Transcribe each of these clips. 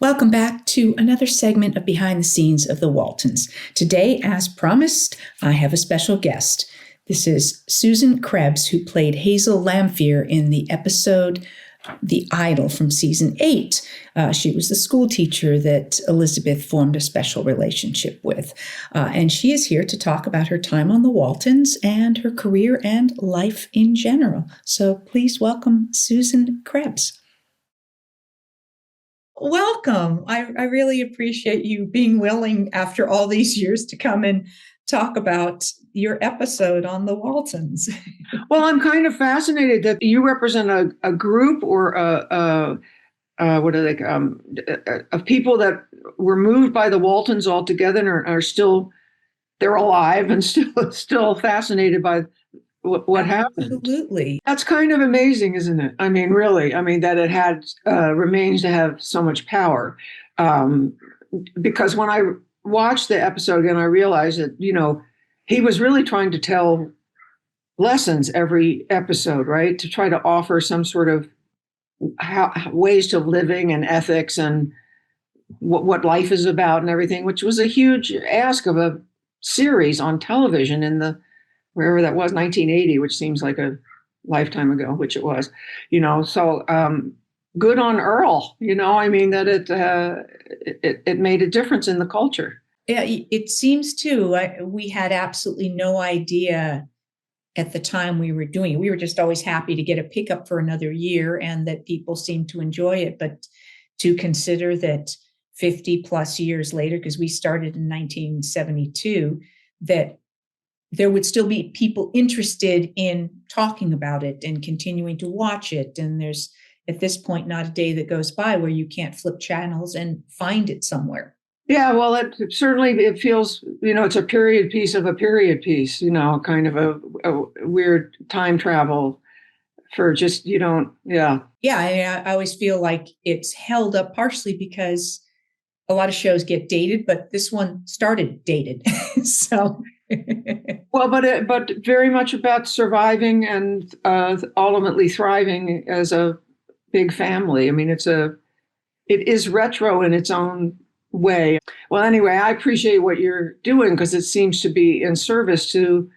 Welcome back to another segment of Behind the Scenes of the Waltons. Today, as promised, I have a special guest. This is Susan Krebs, who played Hazel Lamphere in the episode The Idol from season 8. She was the school teacher that Elizabeth formed a special relationship with. And she is here to talk about her time on the Waltons and her career and life in general. So please welcome Susan Krebs. Welcome. I really appreciate you being willing after all these years to come and talk about your episode on the Waltons. Well, I'm kind of fascinated that you represent a group or of people that were moved by the Waltons altogether and are still, they're alive and still fascinated by what happened. Absolutely. That's kind of amazing, isn't it? I mean, really, that it had remains to have so much power. Because when I watched the episode again, I realized that, he was really trying to tell lessons every episode, right? To try to offer some sort of ways to living and ethics and what life is about and everything, which was a huge ask of a series on television in the wherever that was, 1980, which seems like a lifetime ago, which it was, so good on Earl, that it made a difference in the culture. Yeah, it seems too. We had absolutely no idea at the time we were doing it. We were just always happy to get a pickup for another year and that people seemed to enjoy it. But to consider that 50 plus years later, because we started in 1972, that there would still be people interested in talking about it and continuing to watch it. And there's, at this point, not a day that goes by where you can't flip channels and find it somewhere. Yeah, well, it feels, it's a period piece of a period piece, kind of a weird time travel for just, yeah. Yeah, I always feel like it's held up partially because a lot of shows get dated, but this one started dated. So... Well, but very much about surviving and ultimately thriving as a big family. It is retro in its own way. Well, anyway, I appreciate what you're doing because it seems to be in service to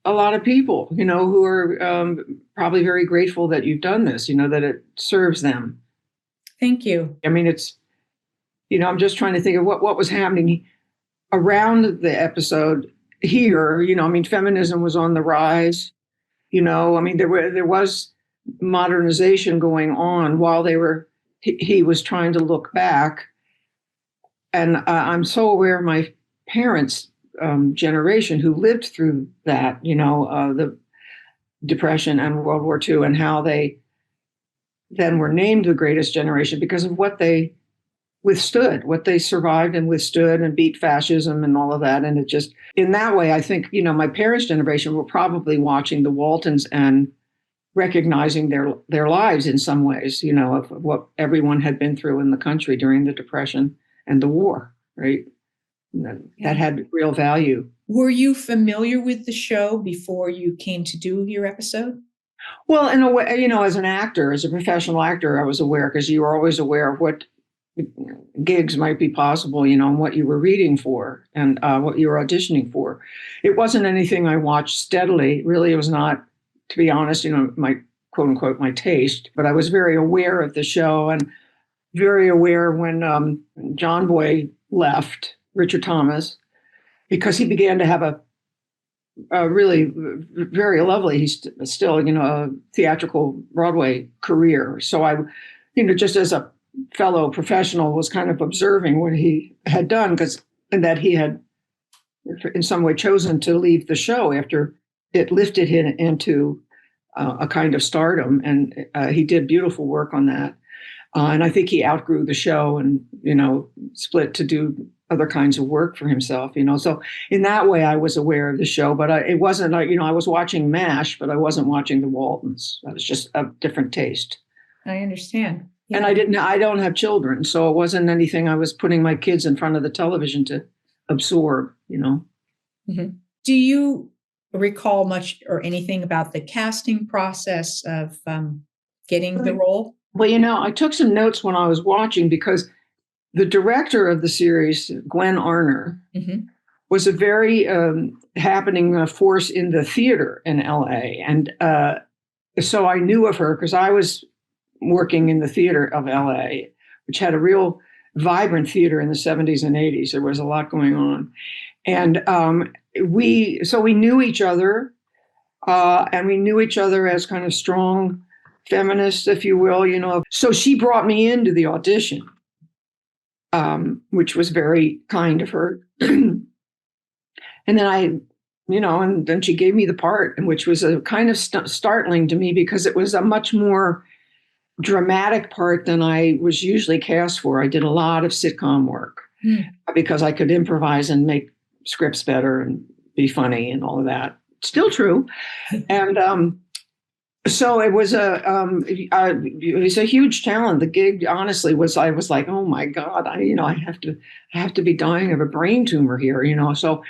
a lot of people, who are probably very grateful that you've done this, that it serves them. Thank you. It's, I'm just trying to think of what was happening around the episode here. Feminism was on the rise. There was modernization going on while he was trying to look back. And I'm so aware of my parents' generation who lived through that, the Depression and World War II, and how they then were named the greatest generation because of what they withstood, what they survived and withstood and beat fascism and all of that. And it just, in that way, I think, my parents' generation were probably watching the Waltons and recognizing their lives in some ways, of what everyone had been through in the country during the Depression and the war, right? That had real value. Were you familiar with the show before you came to do your episode? Well, in a way, as an actor, as a professional actor, I was aware because you were always aware of what gigs might be possible, and what you were reading for and what you were auditioning for. It wasn't anything I watched steadily. Really, it was not, to be honest, my quote unquote, my taste, but I was very aware of the show and very aware when John Boy left, Richard Thomas, because he began to have a really very lovely, he's still, a theatrical Broadway career. So I, just as a fellow professional, was kind of observing what he had done and that he had in some way chosen to leave the show after it lifted him into a kind of stardom. And he did beautiful work on that. And I think he outgrew the show and, split to do other kinds of work for himself, So in that way, I was aware of the show, but it wasn't like, I was watching MASH, but I wasn't watching the Waltons. That was just a different taste. I understand. Yeah. And I don't have children, so it wasn't anything I was putting my kids in front of the television to absorb, Mm-hmm. Do you recall much or anything about the casting process of getting the role? Well, I took some notes when I was watching because the director of the series, Gwen Arner, Mhm. was a very happening force in the theater in LA. And so I knew of her because I was working in the theater of LA, which had a real vibrant theater in the 70s and 80s. There was a lot going on. And we knew each other, and we knew each other as kind of strong feminists, if you will. So she brought me into the audition, which was very kind of her. And then she gave me the part, which was a kind of startling to me because it was a much more dramatic part than I was usually cast for. I did a lot of sitcom work because I could improvise and make scripts better and be funny and all of that. Still true. And so it was a huge challenge. The gig, honestly, I was like, oh my God, I have to be dying of a brain tumor here, So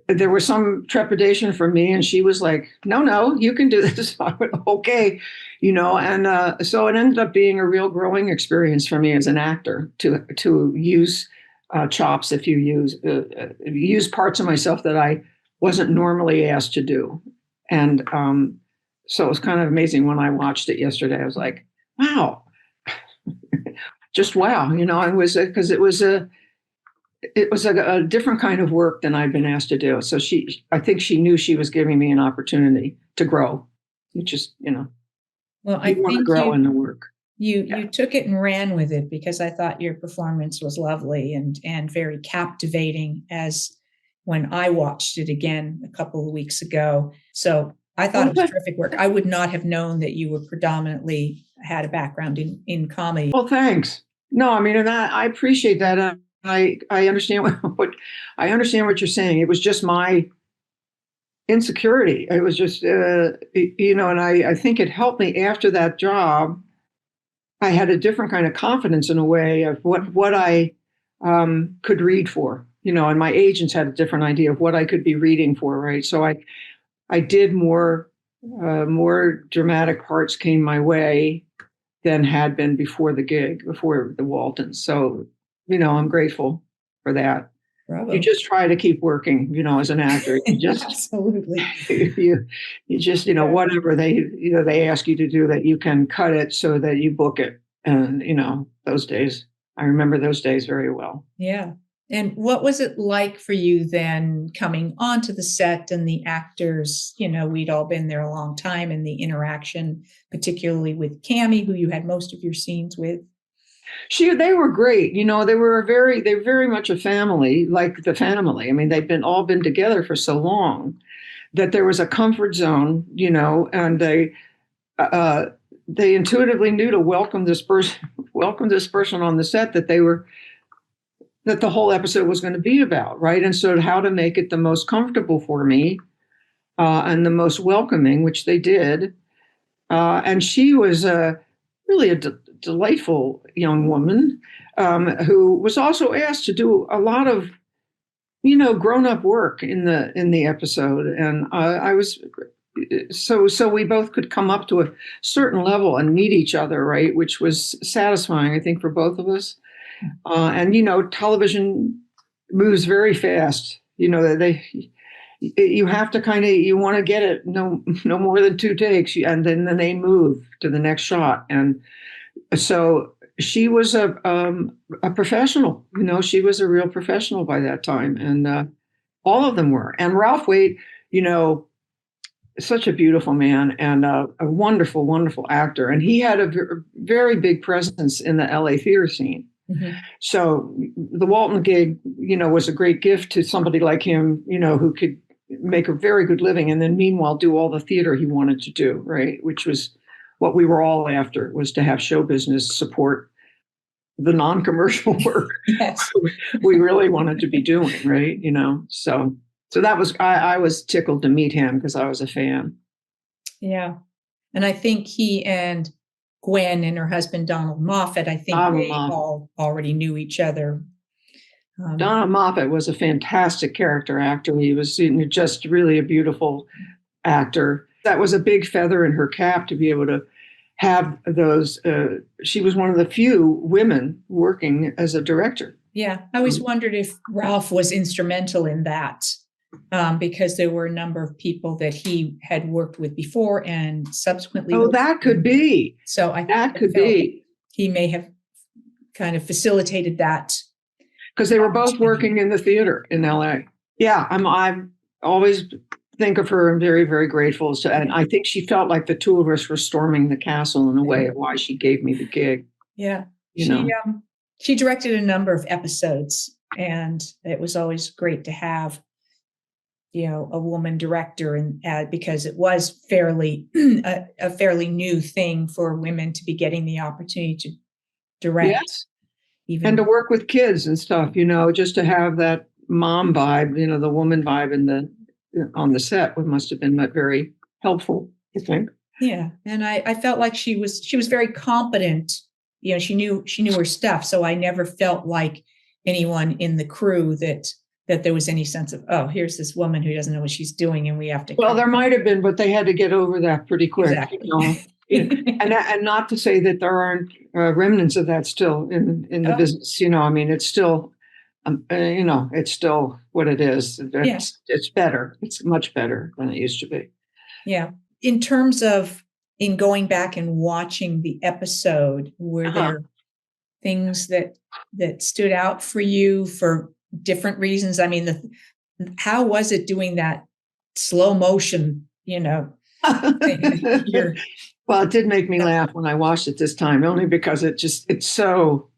there was some trepidation from me, and she was like, no, you can do this. I went, okay, and so it ended up being a real growing experience for me as an actor to use chops, if you use parts of myself that I wasn't normally asked to do. And so it was kind of amazing when I watched it yesterday. I was like, wow, just wow, it was because it was a different kind of work than I'd been asked to do. So I think she knew she was giving me an opportunity to grow. You just, Well, I you want to think grow in the work. you took it and ran with it because I thought your performance was lovely and very captivating as when I watched it again a couple of weeks ago. So I thought it was terrific work. I would not have known that you were predominantly had a background in comedy. Well, thanks. No, I mean, and I appreciate that. I understand what you're saying. It was just my insecurity. It was just, and I think it helped me after that job. I had a different kind of confidence in a way of what I could read for, and my agents had a different idea of what I could be reading for, right? So I did more dramatic parts came my way than had been before the gig, before the Waltons. So, I'm grateful for that. Bravo. You just try to keep working, as an actor. You just absolutely. you just, whatever they ask you to do, that you can cut it so that you book it. And, those days, I remember those days very well. Yeah. And what was it like for you then coming onto the set and the actors? We'd all been there a long time, and the interaction, particularly with Cami, who you had most of your scenes with. They were great. They were very much a family, like the family. I mean, they'd all been together for so long that there was a comfort zone, and they intuitively knew to welcome this person on the set that the whole episode was going to be about, right? And so how to make it the most comfortable for me and the most welcoming, which they did. And she was really a delightful young woman who was also asked to do a lot of, grown-up work in the episode. And I was so we both could come up to a certain level and meet each other, right? Which was satisfying, I think, for both of us. And television moves very fast. You have to you want to get it no more than 2 takes, and then they move to the next shot. And so she was a professional. She was a real professional by that time, and all of them were. And Ralph Waite, such a beautiful man and a wonderful, wonderful actor. And he had a very big presence in the LA theater scene. Mm-hmm. So the Walton gig, was a great gift to somebody like him, who could make a very good living and then meanwhile do all the theater he wanted to do, right? Which was what we were all after, was to have show business support the non-commercial work. Yes. we really wanted to be doing, right? So that was, I was tickled to meet him because I was a fan. Yeah. And I think he and Gwen and her husband, Donald Moffat, I think they all already knew each other. Donald Moffat was a fantastic character actor. He was just really a beautiful actor. That was a big feather in her cap to be able to have those. She was one of the few women working as a director. Yeah, I always wondered if Ralph was instrumental in that, because there were a number of people that he had worked with before and subsequently. Oh, that could be. So that could be. He may have kind of facilitated that. Because they were both working in the theater in LA. Yeah, I always think of her and very, very grateful. And I think she felt like the two of us were storming the castle in a way of why she gave me the gig. Yeah. She directed a number of episodes, and it was always great to have, a woman director, and because it was a fairly new thing for women to be getting the opportunity to direct. Yes. And to work with kids and stuff, just to have that mom vibe, the woman vibe on the set must have been very helpful, I think. Yeah. And I felt like she was very competent. She knew her stuff. So I never felt like anyone in the crew that there was any sense of, oh, here's this woman who doesn't know what she's doing and we have to. Well, there might have been, but they had to get over that pretty quick. Exactly. And not to say that there aren't remnants of that still in the business. It's still, it's still what it is. It's better. It's much better than it used to be. Yeah. In terms of in going back and watching the episode, were there things that stood out for you for different reasons? I mean, how was it doing that slow motion, thing? Well, it did make me laugh when I watched it this time, only because it's so,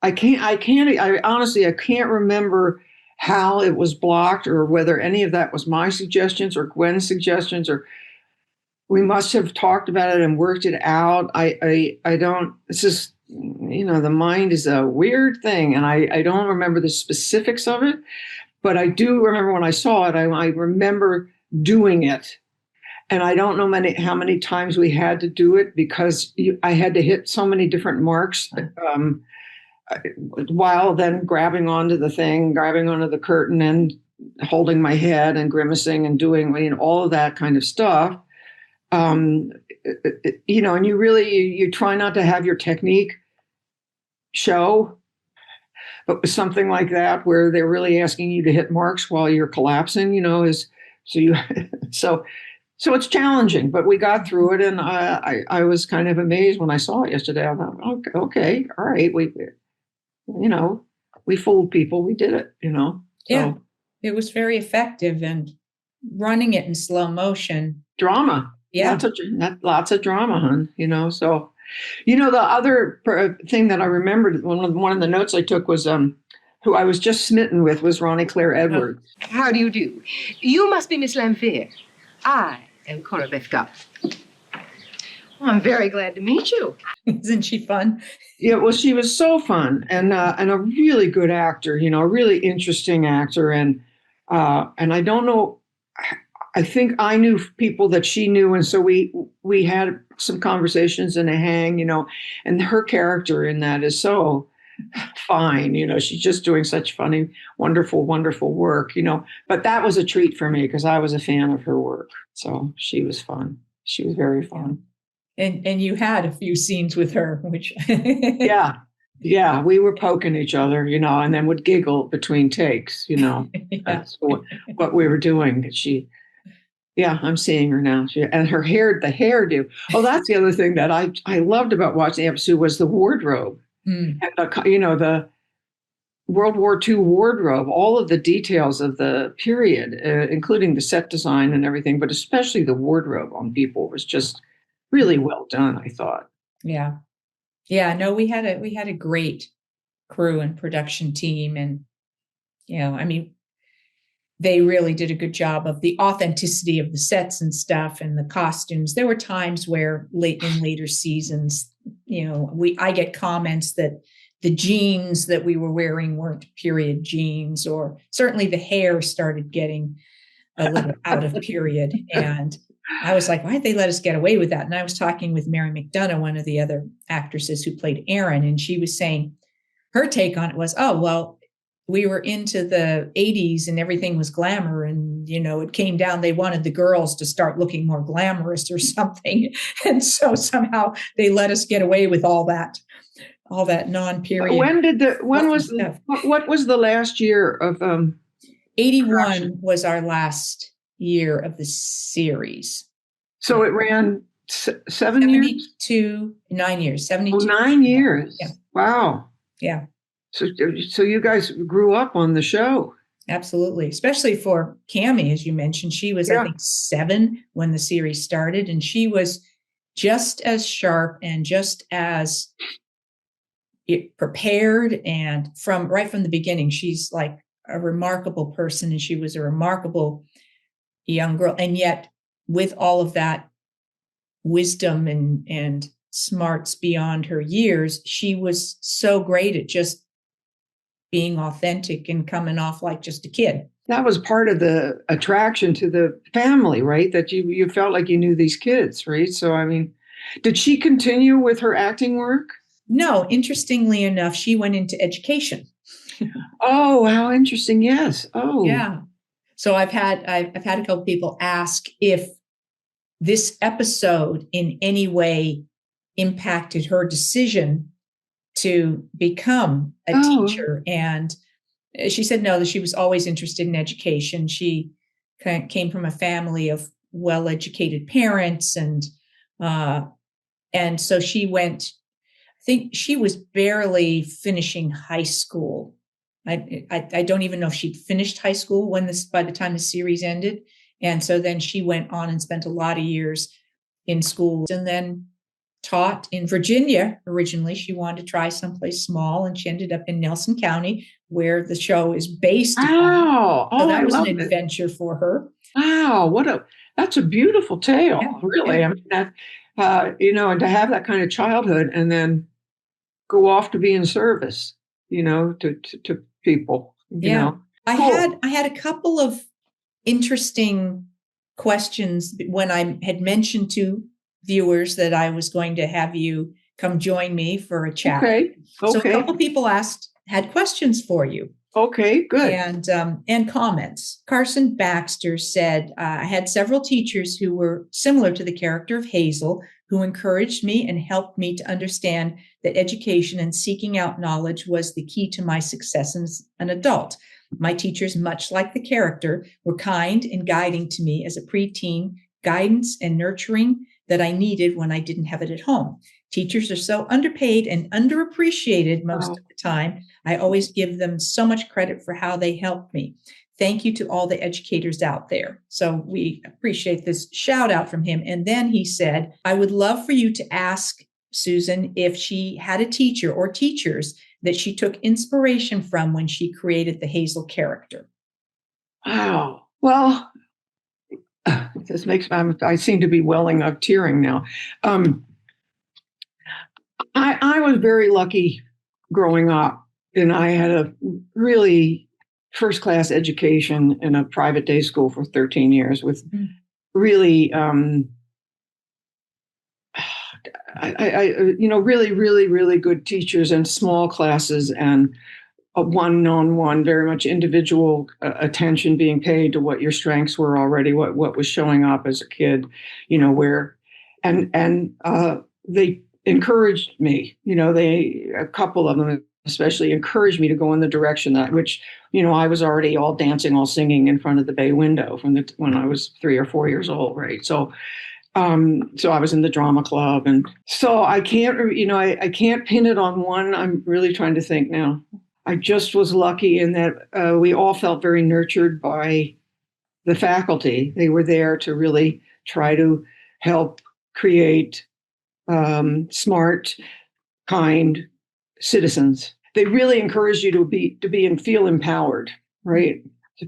I honestly, I can't remember how it was blocked or whether any of that was my suggestions or Gwen's suggestions, or we must have talked about it and worked it out. I don't, it's just, the mind is a weird thing. And I don't remember the specifics of it, but I do remember when I saw it, I remember doing it. And I don't know how many times we had to do it because I had to hit so many different marks while then grabbing onto the curtain and holding my head and grimacing and doing all of that kind of stuff. And you try not to have your technique show, but with something like that where they're really asking you to hit marks while you're collapsing, so it's challenging, but we got through it, and I was kind of amazed when I saw it yesterday. I thought, okay, all right, we fooled people, we did it, So. Yeah, it was very effective, and running it in slow motion. Drama. Yeah. Lots of drama, hon, So, the other thing that I remembered, one of the notes I took was who I was just smitten with was Ronnie Claire Edwards. How do you do? You must be Miss Lamphere. I am Corabeth Godsey. Well, I'm very glad to meet you. Isn't she fun? Yeah, well, she was so fun and a really good actor, a really interesting actor. And I don't know, I think I knew people that she knew. And so we had some conversations and a hang, and her character in that is so fine. She's just doing such funny, wonderful, wonderful work, but that was a treat for me because I was a fan of her work. So she was fun. She was very fun. And you had a few scenes with her, which yeah, we were poking each other, and then would giggle between takes, That's what we were doing. I'm seeing her now. And her hair, the hairdo. Oh, that's the other thing that I loved about watching the episode was the wardrobe. And the World War II wardrobe, all of the details of the period, including the set design and everything, but especially the wardrobe on people was just really well done, I thought. Yeah. Yeah, no, we had a great crew and production team, and they really did a good job of the authenticity of the sets and stuff and the costumes. There were times where in later seasons, I get comments that the jeans that we were wearing weren't period jeans, or certainly the hair started getting a little out of period. And I was like, why'd they let us get away with that? And I was talking with Mary McDonough, one of the other actresses who played Erin, and she was saying her take on it was, oh, well, we were into the 80s and everything was glamour, and it came down, they wanted the girls to start looking more glamorous or something, and so somehow they let us get away with all that non-period. What was the last year of 81 production? was our last year of the series. So it ran 7 years? 9 years, 72. 9 years. Yeah. Wow. Yeah. So you guys grew up on the show. Absolutely. Especially for Kami, as you mentioned. She was, I think, 7 when the series started, and she was just as sharp and just as prepared, and right from the beginning, she's like a remarkable person, and she was a remarkable young girl. And yet, with all of that wisdom and smarts beyond her years, she was so great at just being authentic and coming off like just a kid. That was part of the attraction to the family, right? That you felt like you knew these kids, right? So, I mean, did she continue with her acting work? No, interestingly enough, she went into education. Oh, how interesting. Yes. Oh. Yeah. So I've had a couple people ask if this episode in any way impacted her decision to become a teacher. And she said no, that she was always interested in education. She came from a family of well-educated parents, and so she went. I think she was barely finishing high school. I don't even know if she'd finished high school by the time the series ended. And so then she went on and spent a lot of years in school, and then taught in Virginia. Originally, she wanted to try someplace small, and she ended up in Nelson County, where the show is based. Wow. So that was an adventure for her. Wow. That's a beautiful tale, really. Yeah. I mean, and to have that kind of childhood and then go off to be in service, to people. Cool. I had a couple of interesting questions when I had mentioned to viewers that I was going to have you come join me for a chat. Okay. So a couple people had questions for you. Okay, good. And comments. Carson Baxter said, I had several teachers who were similar to the character of Hazel, who encouraged me and helped me to understand that education and seeking out knowledge was the key to my success as an adult. My teachers, much like the character, were kind and guiding to me as a preteen, guidance and nurturing that I needed when I didn't have it at home. Teachers are so underpaid and underappreciated most of the time. I always give them so much credit for how they helped me. Thank you to all the educators out there. So we appreciate this shout out from him. And then he said, I would love for you to ask Susan if she had a teacher or teachers that she took inspiration from when she created the Hazel character. Wow. Well, this I seem to be welling up, tearing now. I was very lucky growing up, and I had a really first-class education in a private day school for 13 years with really, really, really, really good teachers and small classes and a one-on-one, very much individual attention being paid to what your strengths were already, what was showing up as a kid, they encouraged me, a couple of them especially encouraged me to go in the direction which I was already all dancing, all singing in front of the bay window when I was 3 or 4 years old, right? So I was in the drama club, and so I can't, I can't pin it on one. I'm really trying to think now. I just was lucky in that we all felt very nurtured by the faculty. They were there to really try to help create smart, kind citizens. They really encourage you to be and feel empowered, right?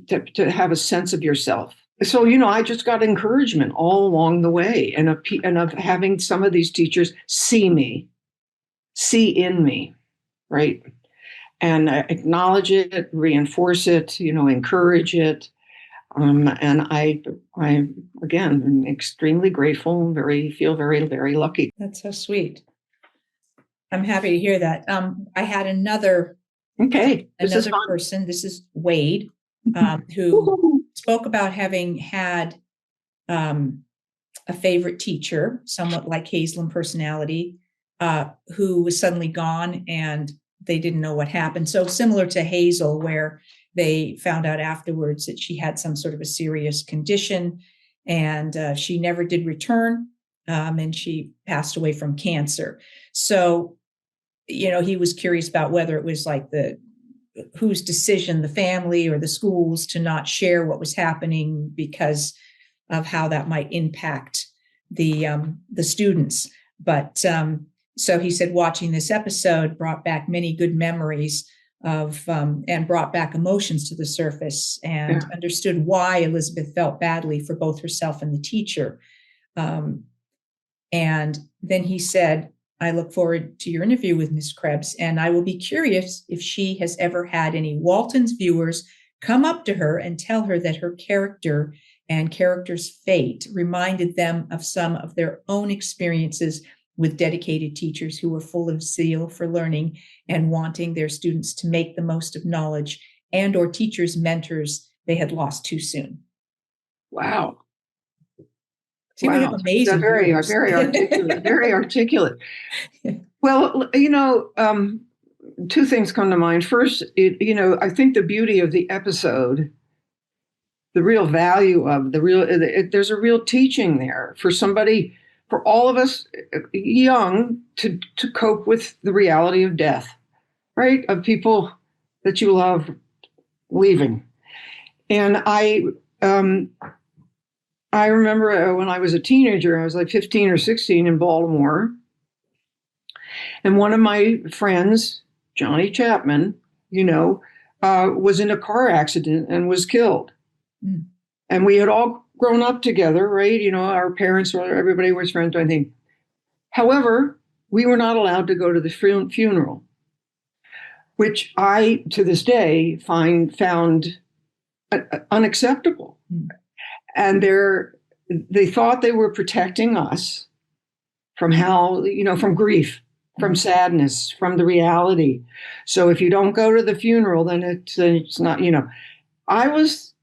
To have a sense of yourself. So, I just got encouragement all along the way, and of having some of these teachers see in me, right? And acknowledge it, reinforce it, encourage it. And I again, am extremely grateful and feel very, very lucky. That's so sweet. I'm happy to hear that. I had another Okay. Another person, this is Wade, who spoke about having had a favorite teacher, somewhat like Hazel in personality, who was suddenly gone and they didn't know what happened. So similar to Hazel, where they found out afterwards that she had some sort of a serious condition and she never did return, and she passed away from cancer. So, he was curious about whether it was like whose decision, the family or the schools, to not share what was happening because of how that might impact the students. But so he said watching this episode brought back many good memories of and brought back emotions to the surface, and understood why Elizabeth felt badly for both herself and the teacher. And then he said, I look forward to your interview with Miss Krebs, and I will be curious if she has ever had any Waltons viewers come up to her and tell her that her character and character's fate reminded them of some of their own experiences with dedicated teachers who were full of zeal for learning and wanting their students to make the most of knowledge, and or teachers' mentors they had lost too soon. Wow. See, we have amazing very articulate, very articulate. Well, two things come to mind. First, I think the beauty of the episode, the real value of there's a real teaching there for somebody, for all of us young, to cope with the reality of death, right? Of people that you love leaving. And I remember when I was a teenager, I was like 15 or 16 in Baltimore. And one of my friends, Johnny Chapman, was in a car accident and was killed. Mm. And we had all grown up together, right? Our parents, everybody was friends, I think. However, we were not allowed to go to the funeral, which I, to this day, found unacceptable. Mm. And they thought they were protecting us from from grief, from sadness, from the reality. So if you don't go to the funeral, then it's not, I was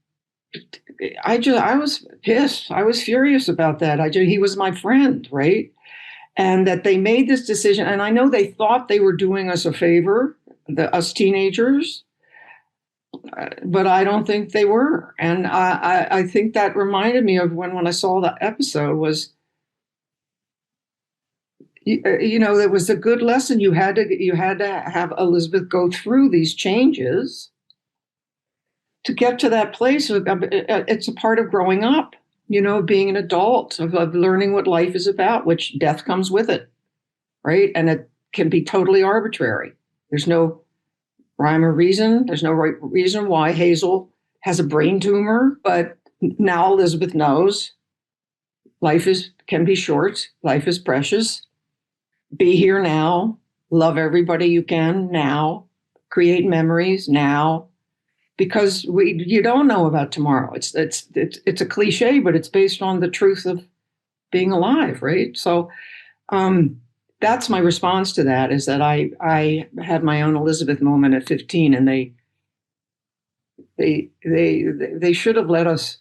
pissed. I was furious about that. He was my friend, right? And that they made this decision. And I know they thought they were doing us a favor, us teenagers, but I don't think they were. And I think that reminded me of when I saw the episode was, it was a good lesson. You had to have Elizabeth go through these changes to get to that place. It's a part of growing up, being an adult, of learning what life is about, which death comes with it, right? And it can be totally arbitrary. There's no rhyme or reason. There's no right reason why Hazel has a brain tumor, but now Elizabeth knows life can be short. Life is precious. Be here now. Love everybody you can now. Create memories now, because you don't know about tomorrow. It's a cliche, but it's based on the truth of being alive, right? So, that's my response to that, is that I had my own Elizabeth moment at 15, and they should have let us.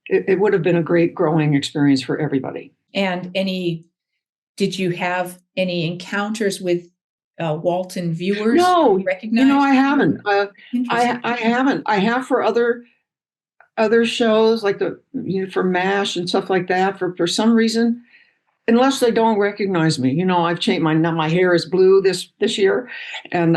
It would have been a great growing experience for everybody. And did you have any encounters with Walton viewers? No, recognize? I haven't. I haven't. I have for other shows like for MASH and stuff like that. For some reason. Unless they don't recognize me, I've changed my hair is blue this year, and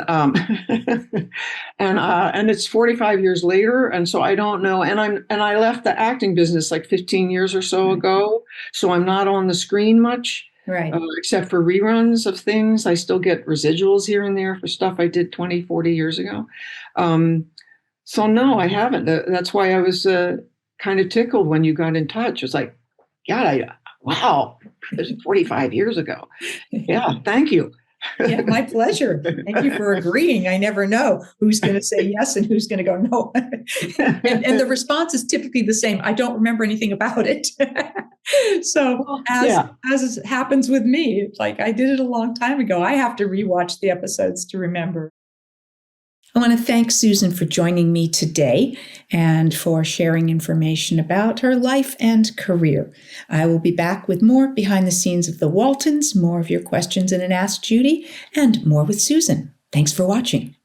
and it's 45 years later, and so I don't know. And I left the acting business like 15 years or so ago, so I'm not on the screen much, right? Except for reruns of things. I still get residuals here and there for stuff I did 20, 40 years ago. So no, I haven't. That's why I was kind of tickled when you got in touch. It's like, God, wow, this is 45 years ago. Yeah, thank you. Yeah, my pleasure. Thank you for agreeing. I never know who's going to say yes and who's going to go no. and the response is typically the same. I don't remember anything about it. So as happens with me, it's like I did it a long time ago. I have to rewatch the episodes to remember. I want to thank Susan for joining me today and for sharing information about her life and career. I will be back with more behind the scenes of the Waltons, more of your questions in an Ask Judy, and more with Susan. Thanks for watching.